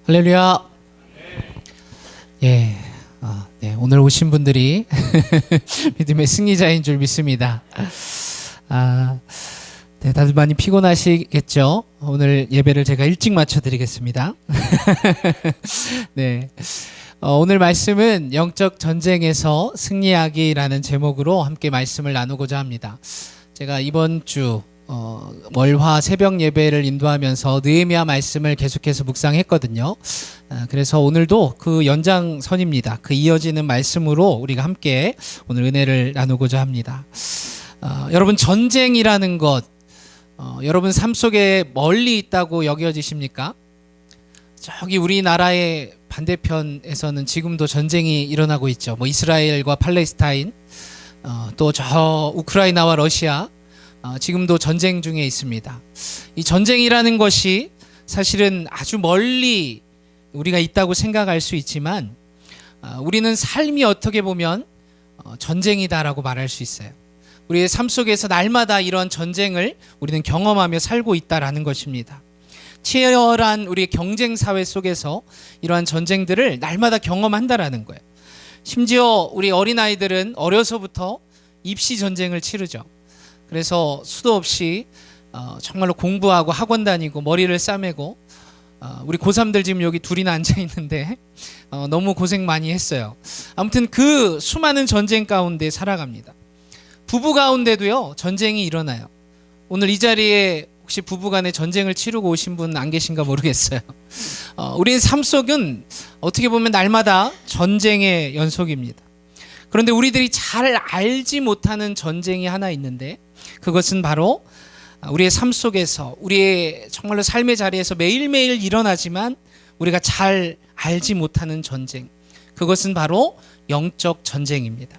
할렐루야. 예, 네, 오늘 오신 분들이 믿음의 승리자인 줄 믿습니다. 네, 다들 많이 피곤하시겠죠? 오늘 예배를 제가 일찍 마쳐드리겠습니다. 네, 오늘 말씀은 영적 전쟁에서 승리하기라는 제목으로 함께 말씀을 나누고자 합니다. 제가 이번 주 월화 새벽 예배를 인도하면서 느헤미야 말씀을 계속해서 묵상했거든요. 그래서 오늘도 그 연장선입니다. 그 이어지는 말씀으로 우리가 함께 오늘 은혜를 나누고자 합니다. 여러분, 전쟁이라는 것 여러분 삶 속에 멀리 있다고 여겨지십니까? 저기 우리나라의 반대편에서는 지금도 전쟁이 일어나고 있죠. 뭐 이스라엘과 팔레스타인, 또 저 우크라이나와 러시아, 지금도 전쟁 중에 있습니다. 이 전쟁이라는 것이 사실은 아주 멀리 우리가 있다고 생각할 수 있지만 우리는 삶이 어떻게 보면 전쟁이다라고 말할 수 있어요. 우리의 삶 속에서 날마다 이런 전쟁을 우리는 경험하며 살고 있다라는 것입니다. 치열한 우리의 경쟁 사회 속에서 이러한 전쟁들을 날마다 경험한다라는 거예요. 심지어 우리 어린아이들은 어려서부터 입시 전쟁을 치르죠. 그래서 수도 없이 정말로 공부하고 학원 다니고 머리를 싸매고, 우리 고3들 지금 여기 둘이나 앉아 있는데 너무 고생 많이 했어요. 아무튼 그 수많은 전쟁 가운데 살아갑니다. 부부 가운데도요 전쟁이 일어나요. 오늘 이 자리에 혹시 부부간에 전쟁을 치르고 오신 분 안 계신가 모르겠어요. 우리의 삶 속은 어떻게 보면 날마다 전쟁의 연속입니다. 그런데 우리들이 잘 알지 못하는 전쟁이 하나 있는데, 그것은 바로 우리의 삶 속에서, 우리의 정말로 삶의 자리에서 매일매일 일어나지만 우리가 잘 알지 못하는 전쟁, 그것은 바로 영적 전쟁입니다.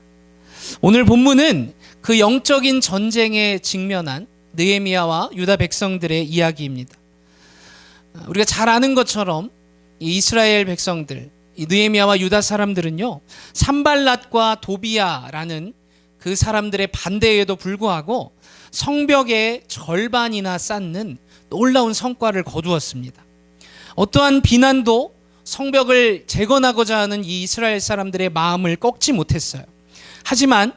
오늘 본문은 그 영적인 전쟁에 직면한 느헤미야와 유다 백성들의 이야기입니다. 우리가 잘 아는 것처럼 이 이스라엘 백성들, 이 느헤미야와 유다 사람들은요, 산발랏과 도비야라는 그 사람들의 반대에도 불구하고 성벽의 절반이나 쌓는 놀라운 성과를 거두었습니다. 어떠한 비난도 성벽을 재건하고자 하는 이 이스라엘 사람들의 마음을 꺾지 못했어요. 하지만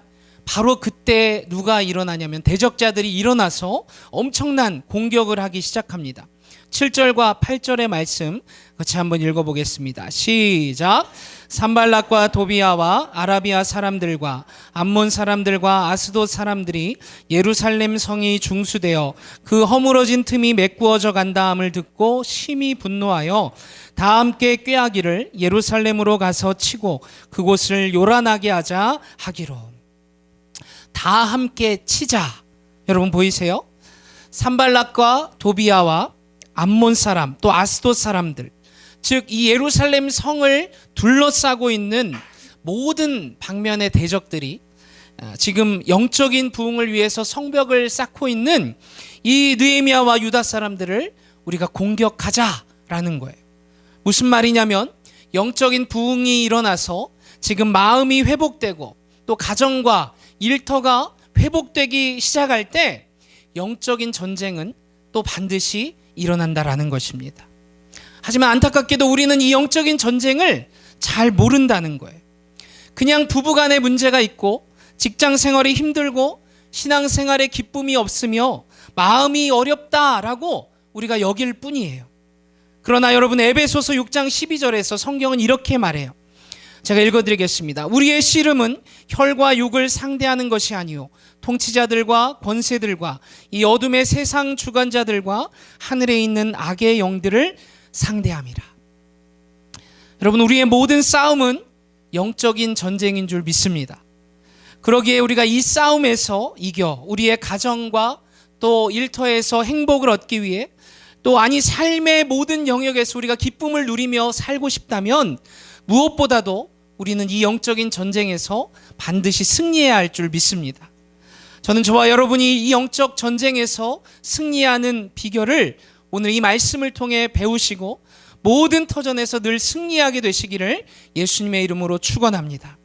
바로 그때 누가 일어나냐면 대적자들이 일어나서 엄청난 공격을 하기 시작합니다. 7절과 8절의 말씀 같이 한번 읽어보겠습니다. 시작. 산발랏과 도비야와 아라비아 사람들과 암몬 사람들과 아스돗 사람들이 예루살렘 성이 중수되어 그 허물어진 틈이 메꾸어져 간다함을 듣고 심히 분노하여 다 함께 꾀하기를 예루살렘으로 가서 치고 그곳을 요란하게 하자 하기로. 다 함께 치자. 여러분 보이세요? 산발랏과 도비야와 암몬 사람, 또 아스돗 사람들, 즉 이 예루살렘 성을 둘러싸고 있는 모든 방면의 대적들이 지금 영적인 부흥을 위해서 성벽을 쌓고 있는 이 느헤미야와 유다 사람들을 우리가 공격하자라는 거예요. 무슨 말이냐면, 영적인 부흥이 일어나서 지금 마음이 회복되고 또 가정과 일터가 회복되기 시작할 때 영적인 전쟁은 또 반드시 일어난다라는 것입니다. 하지만 안타깝게도 우리는 이 영적인 전쟁을 잘 모른다는 거예요. 그냥 부부간에 문제가 있고 직장 생활이 힘들고 신앙생활에 기쁨이 없으며 마음이 어렵다라고 우리가 여길 뿐이에요. 그러나 여러분, 에베소서 6장 12절에서 성경은 이렇게 말해요. 제가 읽어드리겠습니다. 우리의 씨름은 혈과 육을 상대하는 것이 아니요 통치자들과 권세들과 이 어둠의 세상 주관자들과 하늘에 있는 악의 영들을 상대함이라. 여러분, 우리의 모든 싸움은 영적인 전쟁인 줄 믿습니다. 그러기에 우리가 이 싸움에서 이겨 우리의 가정과 또 일터에서 행복을 얻기 위해, 또 삶의 모든 영역에서 우리가 기쁨을 누리며 살고 싶다면 무엇보다도 우리는 이 영적인 전쟁에서 반드시 승리해야 할 줄 믿습니다. 저는 저와 여러분이 이 영적 전쟁에서 승리하는 비결을 오늘 이 말씀을 통해 배우시고 모든 터전에서 늘 승리하게 되시기를 예수님의 이름으로 축원합니다.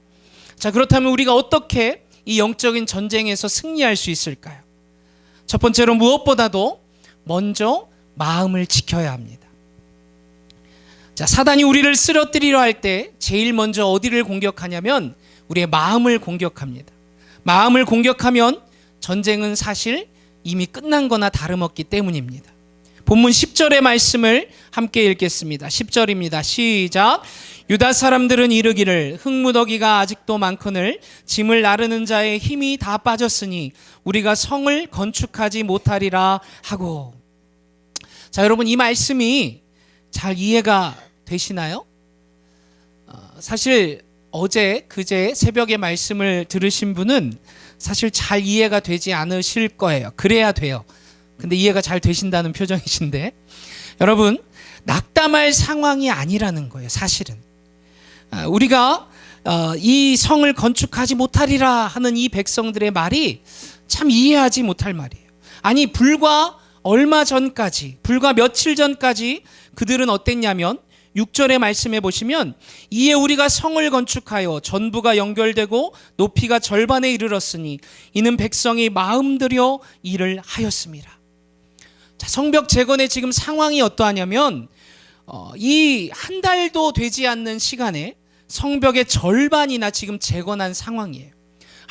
자, 그렇다면 우리가 어떻게 이 영적인 전쟁에서 승리할 수 있을까요? 첫 번째로 무엇보다도 먼저 마음을 지켜야 합니다. 자, 사단이 우리를 쓰러뜨리려 할 때 제일 먼저 어디를 공격하냐면 우리의 마음을 공격합니다. 마음을 공격하면 전쟁은 사실 이미 끝난 거나 다름없기 때문입니다. 본문 10절의 말씀을 함께 읽겠습니다. 10절입니다. 시작. 유다 사람들은 이르기를 흙무더기가 아직도 많거늘 짐을 나르는 자의 힘이 다 빠졌으니 우리가 성을 건축하지 못하리라 하고. 자, 여러분, 이 말씀이 잘 이해가 되시나요? 사실 어제 그제 새벽에 말씀을 들으신 분은 사실 잘 이해가 되지 않으실 거예요. 그래야 돼요. 근데 이해가 잘 되신다는 표정이신데, 여러분, 낙담할 상황이 아니라는 거예요. 사실은 우리가 이 성을 건축하지 못하리라 하는 이 백성들의 말이 참 이해하지 못할 말이에요. 아니, 불과 얼마 전까지, 불과 며칠 전까지 그들은 어땠냐면 6절의 말씀에 보시면 이에 우리가 성을 건축하여 전부가 연결되고 높이가 절반에 이르렀으니 이는 백성이 마음들여 일을 하였습니다. 자, 성벽 재건의 지금 상황이 어떠하냐면 이 한 달도 되지 않는 시간에 성벽의 절반이나 지금 재건한 상황이에요.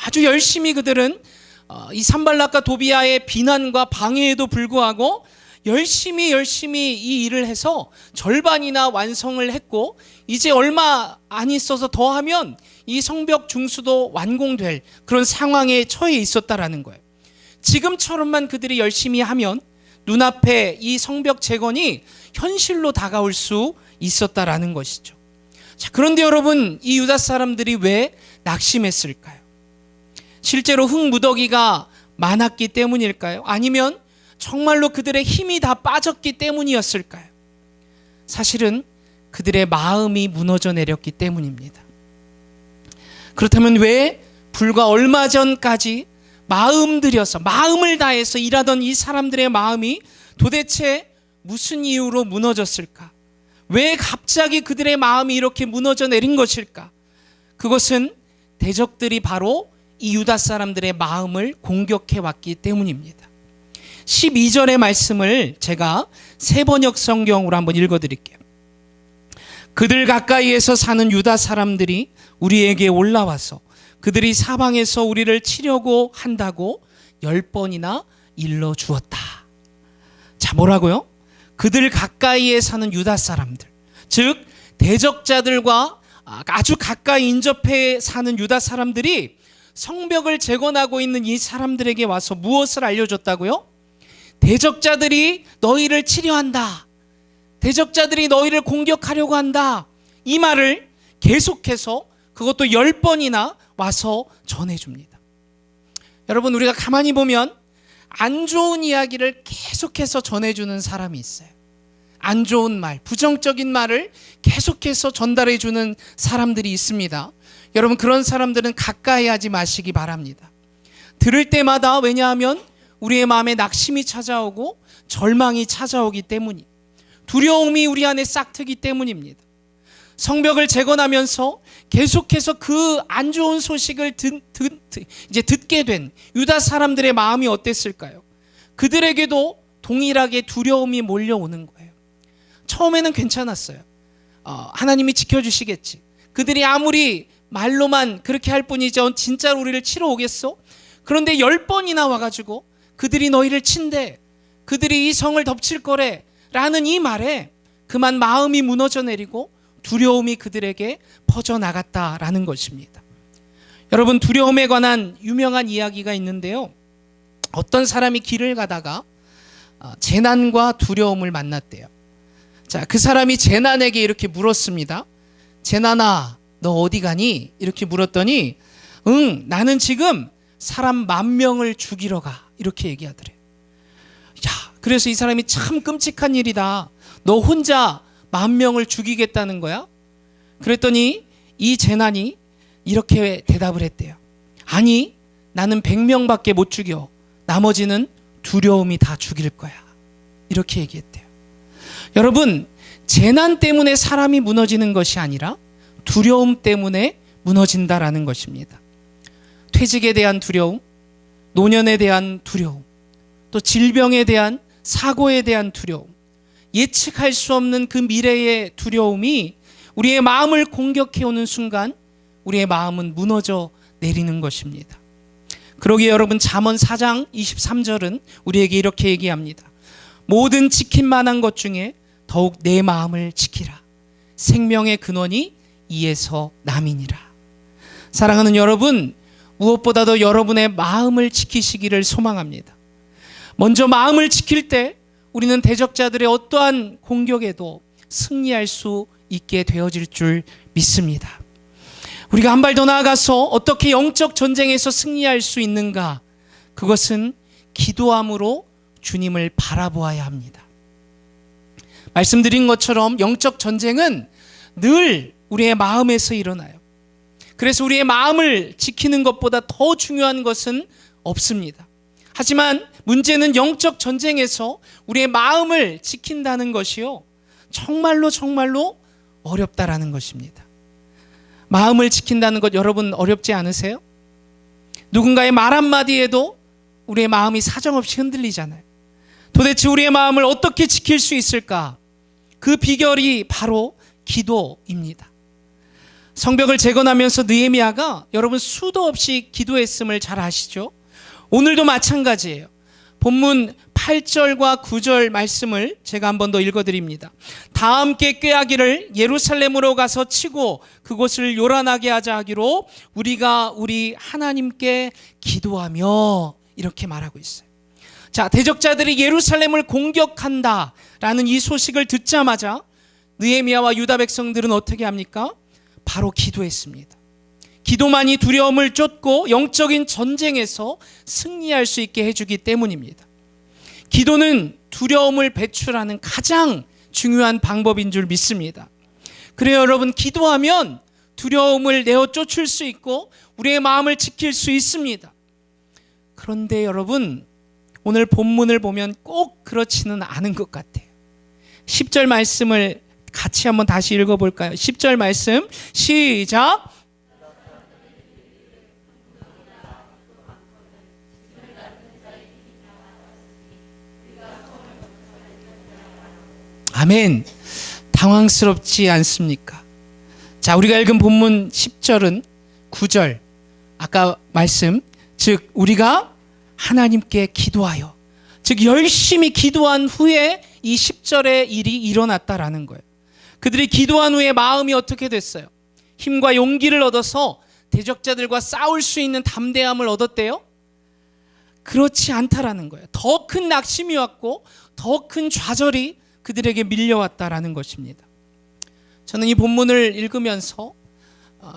아주 열심히 그들은 이 산발락과 도비아의 비난과 방해에도 불구하고 열심히 이 일을 해서 절반이나 완성을 했고, 이제 얼마 안 있어서 더하면 이 성벽 중수도 완공될 그런 상황에 처해 있었다라는 거예요. 지금처럼만 그들이 열심히 하면 눈앞에 이 성벽 재건이 현실로 다가올 수 있었다라는 것이죠. 자, 그런데 여러분, 이 유다 사람들이 왜 낙심했을까요? 실제로 흙무더기가 많았기 때문일까요? 아니면 정말로 그들의 힘이 다 빠졌기 때문이었을까요? 사실은 그들의 마음이 무너져 내렸기 때문입니다. 그렇다면 왜 불과 얼마 전까지 마음 들여서, 마음을 다해서 일하던 이 사람들의 마음이 도대체 무슨 이유로 무너졌을까? 왜 갑자기 그들의 마음이 이렇게 무너져 내린 것일까? 그것은 대적들이 바로 이 유다 사람들의 마음을 공격해 왔기 때문입니다. 12절의 말씀을 제가 새번역 성경으로 한번 읽어드릴게요. 그들 가까이에서 사는 유다 사람들이 우리에게 올라와서 그들이 사방에서 우리를 치려고 한다고 10번이나 일러주었다. 자, 뭐라고요? 그들 가까이에 사는 유다 사람들, 즉 대적자들과 아주 가까이 인접해 사는 유다 사람들이 성벽을 재건하고 있는 이 사람들에게 와서 무엇을 알려줬다고요? 대적자들이 너희를 치려한다. 대적자들이 너희를 공격하려고 한다. 이 말을 계속해서 그것도 10번이나 와서 전해줍니다. 여러분, 우리가 가만히 보면 안 좋은 이야기를 계속해서 전해주는 사람이 있어요. 안 좋은 말, 부정적인 말을 계속해서 전달해주는 사람들이 있습니다. 여러분, 그런 사람들은 가까이 하지 마시기 바랍니다. 들을 때마다, 왜냐하면 우리의 마음에 낙심이 찾아오고 절망이 찾아오기 때문이, 두려움이 우리 안에 싹트기 때문입니다. 성벽을 재건하면서 계속해서 그 안 좋은 소식을 이제 듣게 된 유다 사람들의 마음이 어땠을까요? 그들에게도 동일하게 두려움이 몰려오는 거예요. 처음에는 괜찮았어요. 하나님이 지켜주시겠지. 그들이 아무리 말로만 그렇게 할 뿐이지 진짜로 우리를 치러 오겠어? 그런데 10번이나 와가지고 그들이 너희를 친대, 그들이 이 성을 덮칠 거래 라는 이 말에 그만 마음이 무너져 내리고 두려움이 그들에게 퍼져나갔다라는 것입니다. 여러분, 두려움에 관한 유명한 이야기가 있는데요. 어떤 사람이 길을 가다가 재난과 두려움을 만났대요. 자, 그 사람이 재난에게 이렇게 물었습니다. 재난아, 너 어디 가니? 이렇게 물었더니 나는 지금 사람 10,000명을 죽이러 가. 이렇게 얘기하더래. 야, 그래서 이 사람이 참 끔찍한 일이다. 너 혼자 10,000명을 죽이겠다는 거야? 그랬더니 이 재난이 이렇게 대답을 했대요. 아니, 나는 100명밖에 못 죽여. 나머지는 두려움이 다 죽일 거야. 이렇게 얘기했대요. 여러분, 재난 때문에 사람이 무너지는 것이 아니라 두려움 때문에 무너진다라는 것입니다. 퇴직에 대한 두려움, 노년에 대한 두려움, 또 질병에 대한, 사고에 대한 두려움, 예측할 수 없는 그 미래의 두려움이 우리의 마음을 공격해오는 순간 우리의 마음은 무너져 내리는 것입니다. 그러기에 여러분, 잠언 4장 23절은 우리에게 이렇게 얘기합니다. 모든 지킬 만한 것 중에 더욱 내 마음을 지키라. 생명의 근원이 이에서 남이니라. 사랑하는 여러분, 무엇보다도 여러분의 마음을 지키시기를 소망합니다. 먼저 마음을 지킬 때 우리는 대적자들의 어떠한 공격에도 승리할 수 있게 되어질 줄 믿습니다. 우리가 한 발 더 나아가서 어떻게 영적 전쟁에서 승리할 수 있는가? 그것은 기도함으로 주님을 바라보아야 합니다. 말씀드린 것처럼 영적 전쟁은 늘 우리의 마음에서 일어나요. 그래서 우리의 마음을 지키는 것보다 더 중요한 것은 없습니다. 하지만 문제는 영적 전쟁에서 우리의 마음을 지킨다는 것이요, 정말로 어렵다라는 것입니다. 마음을 지킨다는 것 여러분 어렵지 않으세요? 누군가의 말 한마디에도 우리의 마음이 사정없이 흔들리잖아요. 도대체 우리의 마음을 어떻게 지킬 수 있을까? 그 비결이 바로 기도입니다. 성벽을 재건하면서 느헤미야가 여러분 수도 없이 기도했음을 잘 아시죠? 오늘도 마찬가지예요. 본문 8절과 9절 말씀을 제가 한 번 더 읽어드립니다. 다 함께 꾀하기를 예루살렘으로 가서 치고 그곳을 요란하게 하자 하기로 우리가 우리 하나님께 기도하며, 이렇게 말하고 있어요. 자, 대적자들이 예루살렘을 공격한다라는 이 소식을 듣자마자 느헤미야와 유다 백성들은 어떻게 합니까? 바로 기도했습니다. 기도만이 두려움을 쫓고 영적인 전쟁에서 승리할 수 있게 해주기 때문입니다. 기도는 두려움을 배출하는 가장 중요한 방법인 줄 믿습니다. 그래요, 여러분, 기도하면 두려움을 내어 쫓을 수 있고 우리의 마음을 지킬 수 있습니다. 그런데 여러분, 오늘 본문을 보면 꼭 그렇지는 않은 것 같아요. 10절 말씀을 같이 한번 다시 읽어볼까요? 10절 말씀 시작. 아멘. 당황스럽지 않습니까? 자, 우리가 읽은 본문 10절은 9절 아까 말씀, 즉 우리가 하나님께 기도하여, 즉 열심히 기도한 후에 이 10절의 일이 일어났다라는 거예요. 그들이 기도한 후에 마음이 어떻게 됐어요? 힘과 용기를 얻어서 대적자들과 싸울 수 있는 담대함을 얻었대요? 그렇지 않다라는 거예요. 더 큰 낙심이 왔고 더 큰 좌절이 그들에게 밀려왔다라는 것입니다. 저는 이 본문을 읽으면서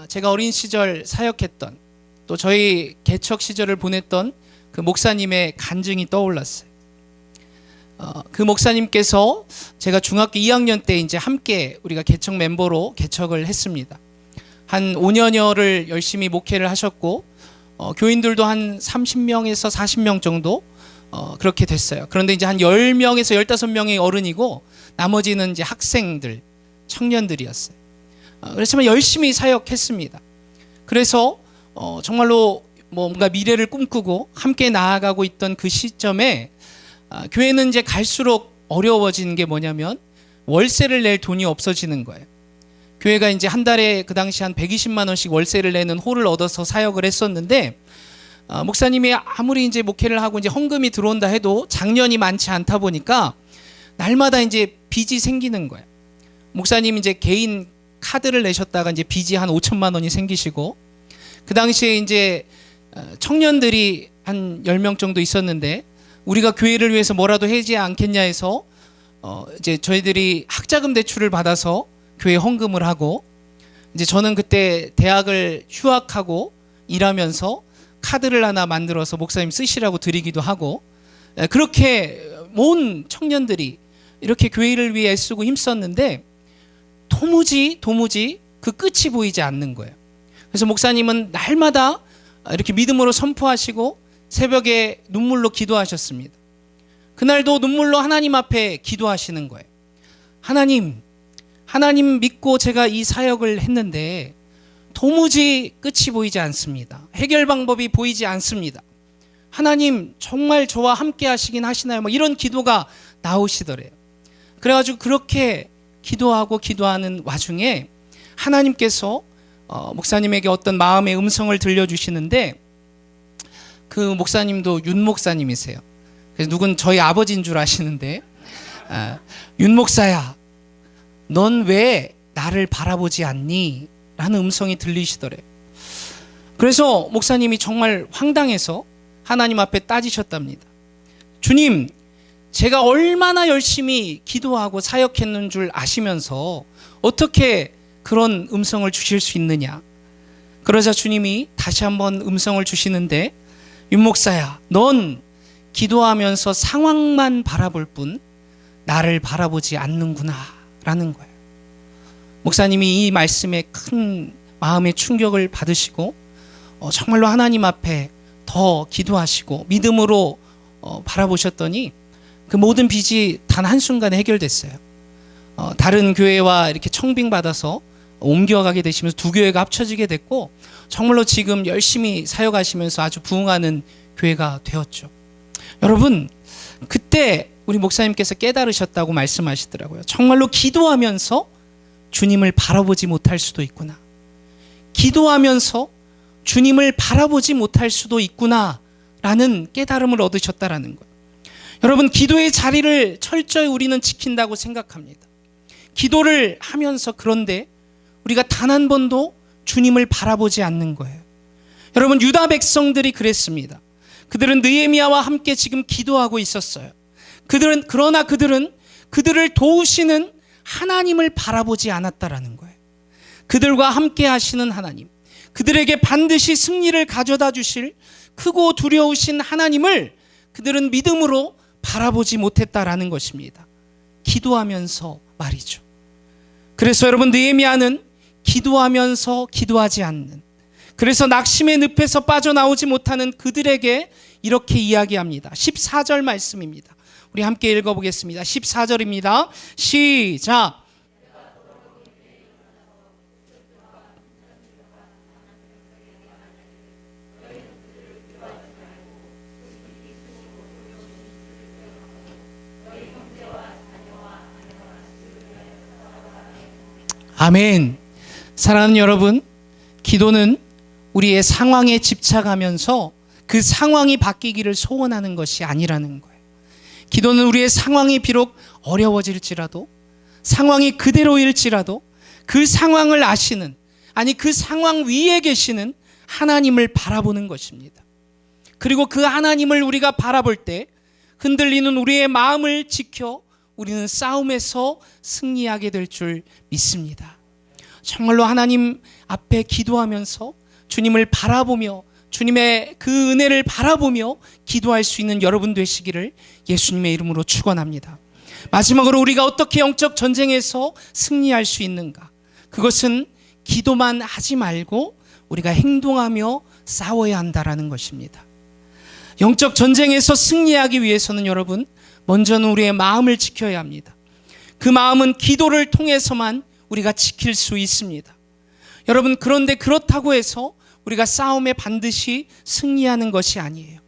제가 어린 시절 사역했던, 또 저희 개척 시절을 보냈던 그 목사님의 간증이 떠올랐어요. 그 목사님께서 제가 중학교 2학년 때 이제 함께 우리가 개척 멤버로 개척을 했습니다. 한 5년여를 열심히 목회를 하셨고 교인들도 한 30명에서 40명 정도 그렇게 됐어요. 그런데 이제 한 10명에서 15명이 어른이고 나머지는 이제 학생들, 청년들이었어요. 그렇지만 열심히 사역했습니다. 그래서 정말로 뭔가 미래를 꿈꾸고 함께 나아가고 있던 그 시점에 교회는 이제 갈수록 어려워지는 게 뭐냐면 월세를 낼 돈이 없어지는 거예요. 교회가 이제 한 달에 그 당시 한 120만 원씩 월세를 내는 홀을 얻어서 사역을 했었는데 목사님이 아무리 이제 목회를 하고 이제 헌금이 들어온다 해도 장년이 많지 않다 보니까 날마다 이제 빚이 생기는 거예요. 목사님이 이제 개인 카드를 내셨다가 이제 빚이 한 5천만 원이 생기시고, 그 당시에 이제 청년들이 한 10명 정도 있었는데 우리가 교회를 위해서 뭐라도 해지 않겠냐 해서 이제 저희들이 학자금 대출을 받아서 교회 헌금을 하고, 이제 저는 그때 대학을 휴학하고 일하면서 카드를 하나 만들어서 목사님 쓰시라고 드리기도 하고, 그렇게 모은 청년들이 이렇게 교회를 위해 애쓰고 힘썼는데 도무지 그 끝이 보이지 않는 거예요. 그래서 목사님은 날마다 이렇게 믿음으로 선포하시고 새벽에 눈물로 기도하셨습니다. 그날도 눈물로 하나님 앞에 기도하시는 거예요. 하나님 믿고 제가 이 사역을 했는데 도무지 끝이 보이지 않습니다. 해결 방법이 보이지 않습니다. 하나님 정말 저와 함께 하시긴 하시나요? 뭐 이런 기도가 나오시더래요. 그래가지고 그렇게 기도하는 와중에 하나님께서 목사님에게 어떤 마음의 음성을 들려주시는데, 그 목사님도 윤 목사님이세요. 그래서 누군 저희 아버지인 줄 아시는데, 윤 목사야, 넌 왜 나를 바라보지 않니? 라는 음성이 들리시더래요. 그래서 목사님이 정말 황당해서 하나님 앞에 따지셨답니다. 주님, 제가 얼마나 열심히 기도하고 사역했는 줄 아시면서 어떻게 그런 음성을 주실 수 있느냐? 그러자 주님이 다시 한번 음성을 주시는데, 윤 목사야, 넌 기도하면서 상황만 바라볼 뿐 나를 바라보지 않는구나 라는 거예요. 목사님이 이 말씀에 큰 마음의 충격을 받으시고 정말로 하나님 앞에 더 기도하시고 믿음으로 바라보셨더니 그 모든 빚이 단 한순간에 해결됐어요. 다른 교회와 이렇게 청빙받아서 옮겨가게 되시면서 두 교회가 합쳐지게 됐고, 정말로 지금 열심히 사역하시면서 아주 부흥하는 교회가 되었죠. 여러분, 그때 우리 목사님께서 깨달으셨다고 말씀하시더라고요. 정말로 기도하면서 주님을 바라보지 못할 수도 있구나. 기도하면서 주님을 바라보지 못할 수도 있구나 라는 깨달음을 얻으셨다라는 거예요. 여러분, 기도의 자리를 철저히 우리는 지킨다고 생각합니다. 기도를 하면서 그런데 우리가 단 한 번도 주님을 바라보지 않는 거예요. 여러분, 유다 백성들이 그랬습니다. 그들은 느헤미야와 함께 지금 기도하고 있었어요. 그러나 그들은 그들을 도우시는 하나님을 바라보지 않았다라는 거예요. 그들과 함께 하시는 하나님, 그들에게 반드시 승리를 가져다 주실 크고 두려우신 하나님을 그들은 믿음으로 바라보지 못했다라는 것입니다. 기도하면서 말이죠. 그래서 여러분, 느헤미야는 기도하면서 기도하지 않는, 그래서 낙심의 늪에서 빠져나오지 못하는 그들에게 이렇게 이야기합니다. 14절 말씀입니다. 우리 함께 읽어보겠습니다. 14절입니다. 시작. 아멘. 사랑하는 여러분, 기도는 우리의 상황에 집착하면서 그 상황이 바뀌기를 소원하는 것이 아니라는 거예요. 기도는 우리의 상황이 비록 어려워질지라도, 상황이 그대로일지라도 그 상황을 아시는, 아니 그 상황 위에 계시는 하나님을 바라보는 것입니다. 그리고 그 하나님을 우리가 바라볼 때 흔들리는 우리의 마음을 지켜 우리는 싸움에서 승리하게 될 줄 믿습니다. 정말로 하나님 앞에 기도하면서 주님을 바라보며 주님의 그 은혜를 바라보며 기도할 수 있는 여러분 되시기를 예수님의 이름으로 축원합니다. 마지막으로 우리가 어떻게 영적 전쟁에서 승리할 수 있는가? 그것은 기도만 하지 말고 우리가 행동하며 싸워야 한다라는 것입니다. 영적 전쟁에서 승리하기 위해서는 여러분, 먼저는 우리의 마음을 지켜야 합니다. 그 마음은 기도를 통해서만 우리가 지킬 수 있습니다. 여러분, 그런데 그렇다고 해서 우리가 싸움에 반드시 승리하는 것이 아니에요.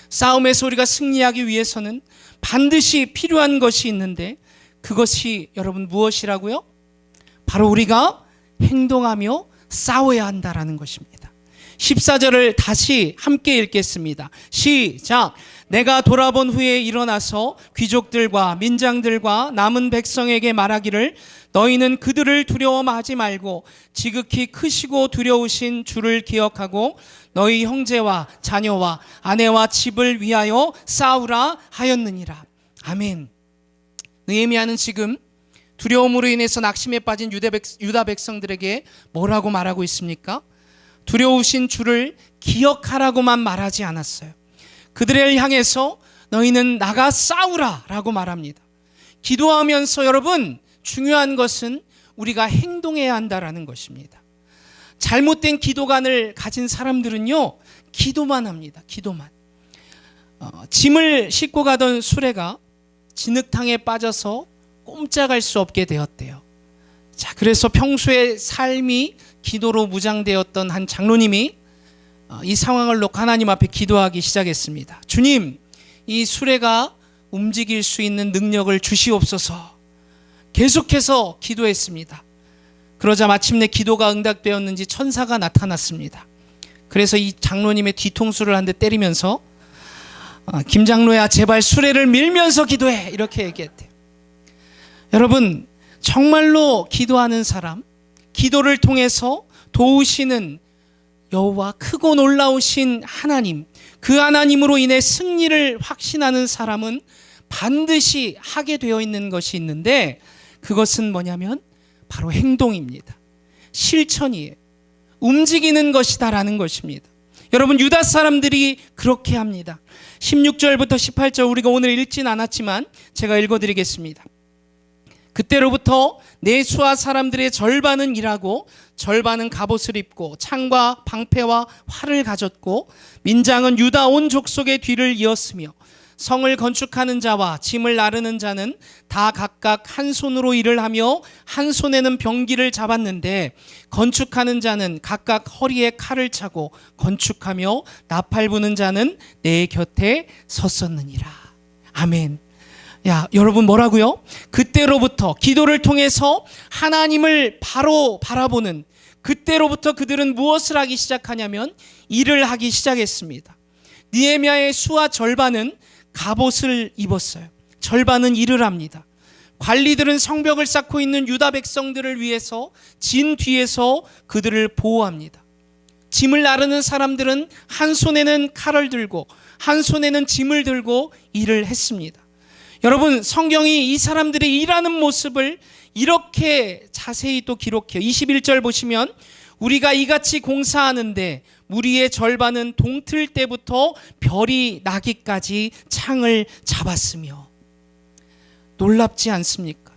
싸움에서 우리가 승리하기 위해서는 반드시 필요한 것이 있는데, 그것이 여러분 무엇이라고요? 바로 우리가 행동하며 싸워야 한다라는 것입니다. 14절을 다시 함께 읽겠습니다. 시작. 내가 돌아본 후에 일어나서 귀족들과 민장들과 남은 백성에게 말하기를, 너희는 그들을 두려워하지 말고 지극히 크시고 두려우신 주를 기억하고 너희 형제와 자녀와 아내와 집을 위하여 싸우라 하였느니라. 아멘. 느헤미야는 지금 두려움으로 인해서 낙심에 빠진 유다 백성들에게 뭐라고 말하고 있습니까? 두려우신 주를 기억하라고만 말하지 않았어요. 그들을 향해서 너희는 나가 싸우라 라고 말합니다. 기도하면서 여러분, 중요한 것은 우리가 행동해야 한다라는 것입니다. 잘못된 기도관을 가진 사람들은요, 기도만 합니다. 기도만. 짐을 싣고 가던 수레가 진흙탕에 빠져서 꼼짝할 수 없게 되었대요. 자, 그래서 평소에 삶이 기도로 무장되었던 한 장로님이 이 상황을 놓고 하나님 앞에 기도하기 시작했습니다. 주님, 이 수레가 움직일 수 있는 능력을 주시옵소서. 계속해서 기도했습니다. 그러자 마침내 기도가 응답되었는지 천사가 나타났습니다. 그래서 이 장로님의 뒤통수를 한 대 때리면서 김 장로야 제발 수레를 밀면서 기도해 이렇게 얘기했대요. 여러분, 정말로 기도하는 사람, 기도를 통해서 도우시는 여호와, 크고 놀라우신 하나님, 그 하나님으로 인해 승리를 확신하는 사람은 반드시 하게 되어 있는 것이 있는데, 그것은 뭐냐면 바로 행동입니다. 실천이에요. 움직이는 것이다라는 것입니다. 여러분, 유다 사람들이 그렇게 합니다. 16절부터 18절 우리가 오늘 읽진 않았지만 제가 읽어드리겠습니다. 그때로부터 내수아 사람들의 절반은 일하고 절반은 갑옷을 입고 창과 방패와 활을 가졌고, 민장은 유다 온 족속의 뒤를 이었으며, 성을 건축하는 자와 짐을 나르는 자는 다 각각 한 손으로 일을 하며 한 손에는 병기를 잡았는데, 건축하는 자는 각각 허리에 칼을 차고 건축하며 나팔 부는 자는 내 곁에 섰었느니라. 아멘. 야, 여러분, 뭐라고요? 그때로부터 기도를 통해서 하나님을 바로 바라보는, 그때로부터 그들은 무엇을 하기 시작하냐면 일을 하기 시작했습니다. 느헤미야의 수하 절반은 갑옷을 입었어요. 절반은 일을 합니다. 관리들은 성벽을 쌓고 있는 유다 백성들을 위해서 진 뒤에서 그들을 보호합니다. 짐을 나르는 사람들은 한 손에는 칼을 들고 한 손에는 짐을 들고 일을 했습니다. 여러분, 성경이 이 사람들이 일하는 모습을 이렇게 자세히 또 기록해요. 21절 보시면, 우리가 이같이 공사하는데 무리의 절반은 동틀 때부터 별이 나기까지 창을 잡았으며. 놀랍지 않습니까?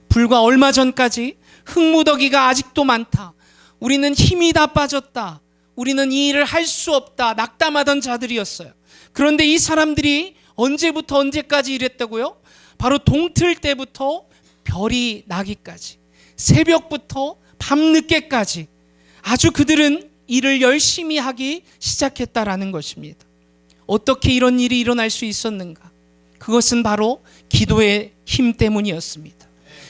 불과 얼마 전까지 흙무더기가 아직도 많다, 우리는 힘이 다 빠졌다, 우리는 이 일을 할 수 없다 낙담하던 자들이었어요. 그런데 이 사람들이 언제부터 언제까지 일했다고요? 바로 동틀 때부터 별이 나기까지, 새벽부터 밤늦게까지 아주 그들은 일을 열심히 하기 시작했다라는 것입니다. 어떻게 이런 일이 일어날 수 있었는가? 그것은 바로 기도의 힘 때문이었습니다.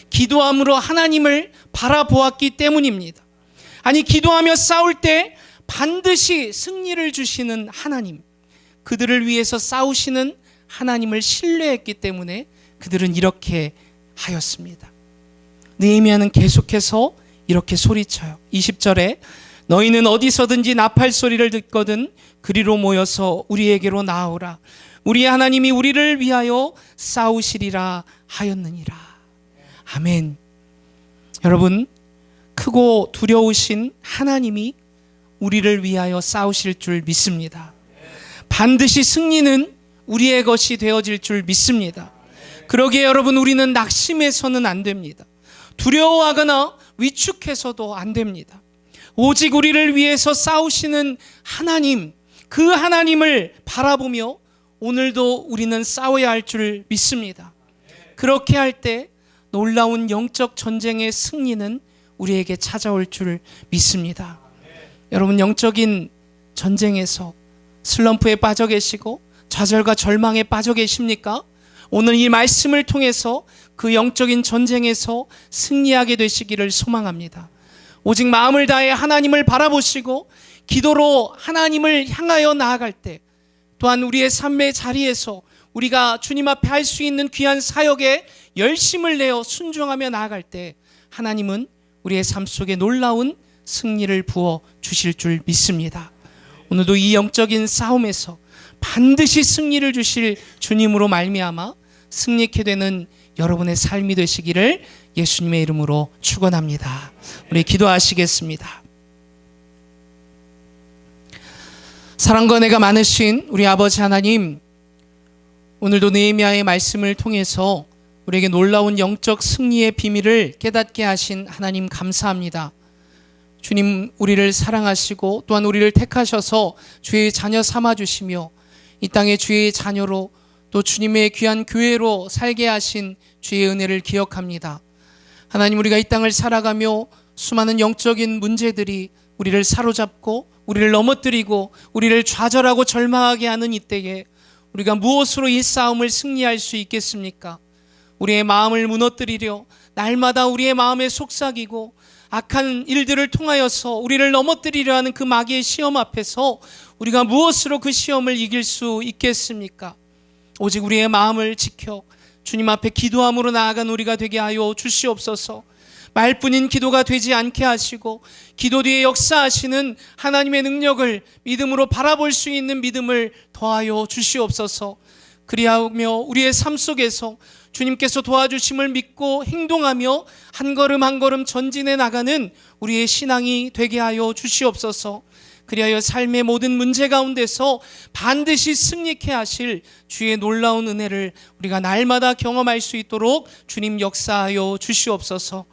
기도함으로 하나님을 바라보았기 때문입니다. 아니, 기도하며 싸울 때 반드시 승리를 주시는 하나님, 그들을 위해서 싸우시는 하나님을 신뢰했기 때문에 그들은 이렇게 하였습니다. 느헤미야는 계속해서 이렇게 소리쳐요. 20절에 너희는 어디서든지 나팔 소리를 듣거든 그리로 모여서 우리에게로 나아오라. 우리 하나님이 우리를 위하여 싸우시리라 하였느니라. 아멘. 여러분, 크고 두려우신 하나님이 우리를 위하여 싸우실 줄 믿습니다. 반드시 승리는 우리의 것이 되어질 줄 믿습니다. 그러기에 여러분, 우리는 낙심해서는 안 됩니다. 두려워하거나 위축해서도 안 됩니다. 오직 우리를 위해서 싸우시는 하나님, 그 하나님을 바라보며 오늘도 우리는 싸워야 할 줄 믿습니다. 그렇게 할 때 놀라운 영적 전쟁의 승리는 우리에게 찾아올 줄 믿습니다. 여러분, 영적인 전쟁에서 슬럼프에 빠져 계시고 좌절과 절망에 빠져 계십니까? 오늘 이 말씀을 통해서 그 영적인 전쟁에서 승리하게 되시기를 소망합니다. 오직 마음을 다해 하나님을 바라보시고 기도로 하나님을 향하여 나아갈 때, 또한 우리의 삶의 자리에서 우리가 주님 앞에 할 수 있는 귀한 사역에 열심을 내어 순종하며 나아갈 때 하나님은 우리의 삶 속에 놀라운 승리를 부어 주실 줄 믿습니다. 오늘도 이 영적인 싸움에서 반드시 승리를 주실 주님으로 말미암아 승리케 되는 여러분의 삶이 되시기를 예수님의 이름으로 축원합니다. 우리 기도하시겠습니다. 사랑과 은혜가 많으신 우리 아버지 하나님, 오늘도 느헤미야의 말씀을 통해서 우리에게 놀라운 영적 승리의 비밀을 깨닫게 하신 하나님 감사합니다. 주님, 우리를 사랑하시고 또한 우리를 택하셔서 주의 자녀 삼아주시며 이 땅에 주의 자녀로 또 주님의 귀한 교회로 살게 하신 주의 은혜를 기억합니다. 하나님, 우리가 이 땅을 살아가며 수많은 영적인 문제들이 우리를 사로잡고 우리를 넘어뜨리고 우리를 좌절하고 절망하게 하는 이때에 우리가 무엇으로 이 싸움을 승리할 수 있겠습니까? 우리의 마음을 무너뜨리려 날마다 우리의 마음에 속삭이고 악한 일들을 통하여서 우리를 넘어뜨리려 하는 그 마귀의 시험 앞에서 우리가 무엇으로 그 시험을 이길 수 있겠습니까? 오직 우리의 마음을 지켜 주님 앞에 기도함으로 나아간 우리가 되게 하여 주시옵소서. 말뿐인 기도가 되지 않게 하시고 기도 뒤에 역사하시는 하나님의 능력을 믿음으로 바라볼 수 있는 믿음을 더하여 주시옵소서. 그리하며 우리의 삶 속에서 주님께서 도와주심을 믿고 행동하며 한 걸음 한 걸음 전진해 나가는 우리의 신앙이 되게 하여 주시옵소서. 그리하여 삶의 모든 문제 가운데서 반드시 승리케 하실 주의 놀라운 은혜를 우리가 날마다 경험할 수 있도록 주님 역사하여 주시옵소서.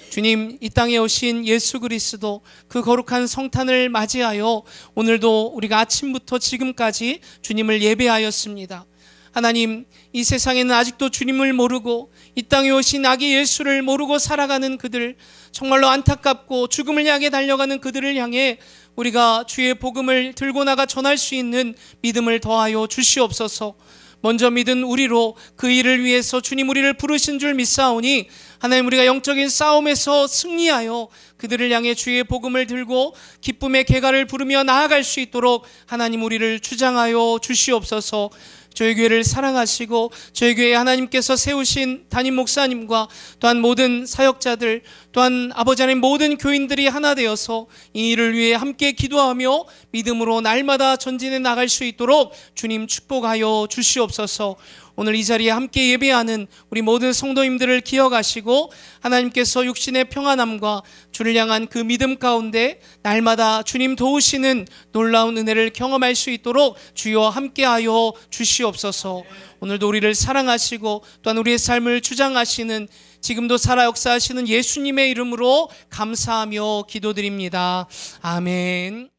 주님, 이 땅에 오신 예수 그리스도 그 거룩한 성탄을 맞이하여 오늘도 우리가 아침부터 지금까지 주님을 예배하였습니다. 하나님, 이 세상에는 아직도 주님을 모르고 이 땅에 오신 아기 예수를 모르고 살아가는 그들, 정말로 안타깝고 죽음을 향해 달려가는 그들을 향해 우리가 주의 복음을 들고 나가 전할 수 있는 믿음을 더하여 주시옵소서. 먼저 믿은 우리로 그 일을 위해서 주님 우리를 부르신 줄 믿사오니 하나님, 우리가 영적인 싸움에서 승리하여 그들을 향해 주의 복음을 들고 기쁨의 개가를 부르며 나아갈 수 있도록 하나님 우리를 주장하여 주시옵소서. 저희 교회를 사랑하시고 저희 교회에 하나님께서 세우신 담임 목사님과 또한 모든 사역자들, 또한 아버지 하나님 모든 교인들이 하나 되어서 이 일을 위해 함께 기도하며 믿음으로 날마다 전진해 나갈 수 있도록 주님 축복하여 주시옵소서. 오늘 이 자리에 함께 예배하는 우리 모든 성도님들을 기억하시고 하나님께서 육신의 평안함과 주를 향한 그 믿음 가운데 날마다 주님 도우시는 놀라운 은혜를 경험할 수 있도록 주여 함께하여 주시옵소서. 오늘도 우리를 사랑하시고 또한 우리의 삶을 주장하시는, 지금도 살아 역사하시는 예수님의 이름으로 감사하며 기도드립니다. 아멘.